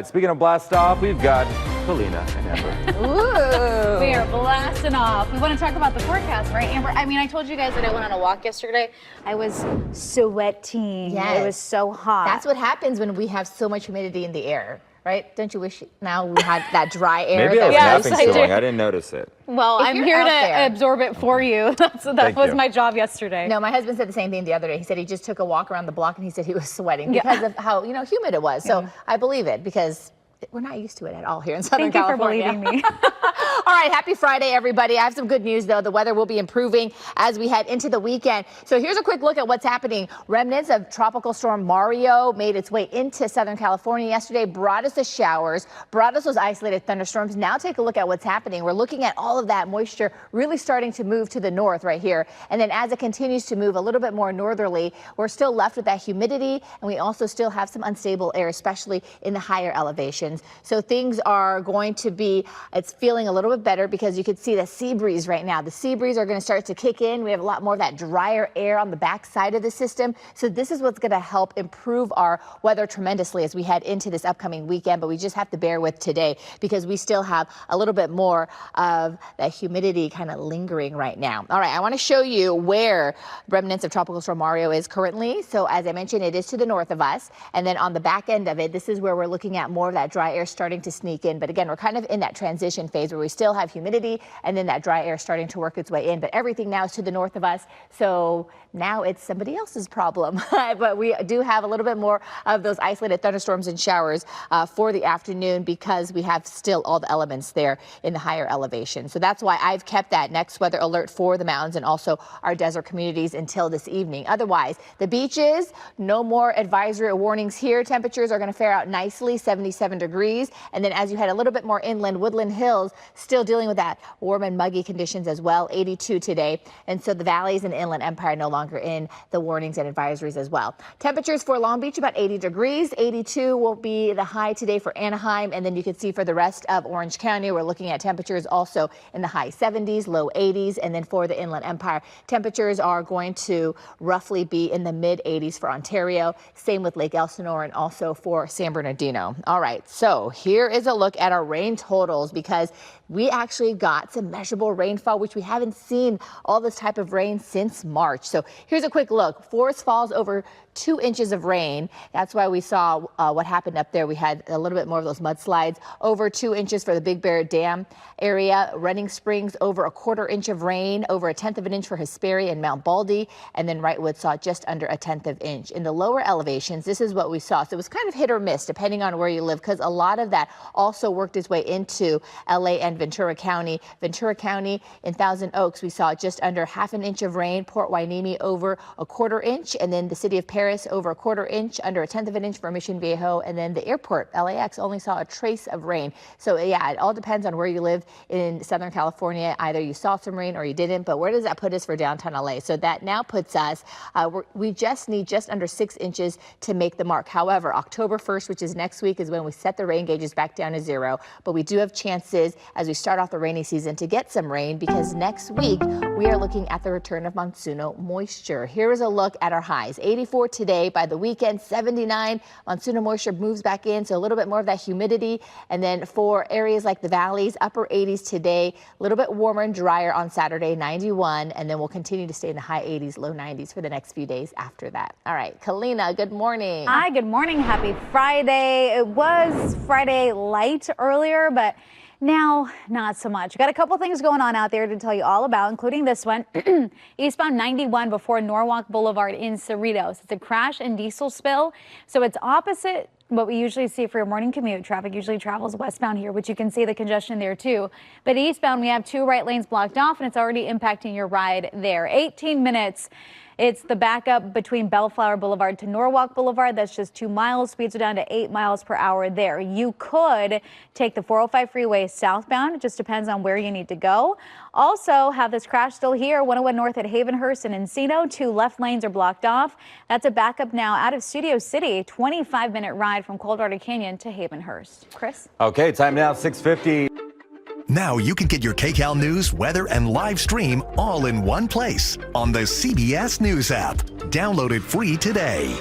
Speaking of blast off, we've got Kalyna and Amber. Ooh. We are blasting off. We want to talk about the forecast, right, Amber? I mean, I told you guys that I went on a walk yesterday. I was sweating. Yes. It was so hot. That's what happens when we have so much humidity in the air, right? Don't you wish now we had that dry air? Maybe I was Yes, napping I so long, did. I didn't notice it. Well, If I'm you're here out to there- absorb it for you. That Thank was you. my job yesterday. No, my husband said the same thing the other day. He said he just took a walk around the block and he said he was sweating because of how, humid it was. So I believe it because we're not used to it at all here in Southern Thank California. you for believing me. All right, happy Friday, everybody. I have some good news, though. The weather will be improving as we head into the weekend. So here's a quick look at what's happening. Remnants of Tropical Storm Mario made its way into Southern California yesterday, brought us the showers, brought us those isolated thunderstorms. Now take a look at what's happening. We're looking at all of that moisture really starting to move to the north right here. And then as it continues to move a little bit more northerly, we're still left with that humidity, and we also still have some unstable air, especially in the higher elevations. So things are going to be, it's feeling a little bit better because you can see the sea breeze right now. The sea breeze are going to start to kick in. We have a lot more of that drier air on the back side of the system. So this is what's going to help improve our weather tremendously as we head into this upcoming weekend. But we just have to bear with today because we still have a little bit more of that humidity kind of lingering right now. All right, I want to show you where remnants of Tropical Storm Mario is currently. So as I mentioned, it is to the north of us. And then on the back end of it, this is where we're looking at more of that dry air starting to sneak in. But again, we're kind of in that transition phase where we still have humidity and then that dry air starting to work its way in. But everything now is to the north of us. So now it's somebody else's problem. But we do have a little bit more of those isolated thunderstorms and showers for the afternoon because we have still all the elements there in the higher elevation. So that's why I've kept that next weather alert for the mountains and also our desert communities until this evening. Otherwise, the beaches, no more advisory or warnings here. Temperatures are going to fare out nicely, 77 degrees. And then as you head a little bit more inland, Woodland Hills still dealing with that warm and muggy conditions as well, 82 today. And so the valleys and Inland Empire no longer in the warnings and advisories as well. Temperatures for Long Beach about 80 degrees. 82 will be the high today for Anaheim. And then you can see for the rest of Orange County, we're looking at temperatures also in the high 70s, low 80s. And then for the Inland Empire, temperatures are going to roughly be in the mid 80s for Ontario. Same with Lake Elsinore and also for San Bernardino. All right, so here is a look at our rain totals because we actually got some measurable rainfall, which we haven't seen all this type of rain since March. So here's a quick look. Forest Falls over 2 inches of rain. That's why we saw what happened up there. We had a little bit more of those mudslides. Over 2 inches for the Big Bear Dam area. Running Springs over a 1/4 inch of rain. Over 1/10 of an inch for Hesperia and Mount Baldy. And then Wrightwood saw just under 1/10 of an inch. In the lower elevations, this is what we saw. So it was kind of hit or miss depending on where you live because a lot of that also worked its way into LA and Ventura County. Ventura County in Thousand Oaks, we saw just under 1/2 an inch of rain. Port Hueneme over a 1/4 inch. And then the city of Paris over a 1/4 inch, under 1/10 of an inch for Mission Viejo. And then the airport, LAX, only saw a trace of rain. So yeah, it all depends on where you live in Southern California. Either you saw some rain or you didn't. But where does that put us for downtown LA? So that now puts us, we just need just under 6 inches to make the mark. However, October 1st, which is next week, is when we set the rain gauges back down to 0. But we do have chances as we start off the rainy season to get some rain because next week we are looking at the return of monsuno moisture. Here is a look at our highs. 84 today. By the weekend, 79. Monsuno moisture moves back in, so a little bit more of that humidity. And then for areas like the valleys, upper 80s today, a little bit warmer and drier on Saturday, 91. And then we'll continue to stay in the high 80s, low 90s for the next few days after that. All right, Kalyna, good morning. Hi, good morning. Happy Friday. It was Friday light earlier, but now, not so much. Got a couple things going on out there to tell you all about, including this one. Eastbound 91 before Norwalk Boulevard in Cerritos. It's a crash and diesel spill, so it's opposite what we usually see for your morning commute. Traffic usually travels westbound here, which you can see the congestion there too. But eastbound, we have 2 right lanes blocked off, and it's already impacting your ride there. 18 minutes. It's the backup between Bellflower Boulevard to Norwalk Boulevard. That's just 2 miles. Speeds are down to 8 miles per hour there. You could take the 405 freeway southbound. It just depends on where you need to go. Also have this crash still here. 101 north at Havenhurst and Encino. 2 left lanes are blocked off. That's a backup now out of Studio City. 25-minute ride from Coldwater Canyon to Havenhurst. Chris? Okay, time now, 6:50. Now you can get your KCAL news, weather, and live stream all in one place on the CBS News app. Download it free today.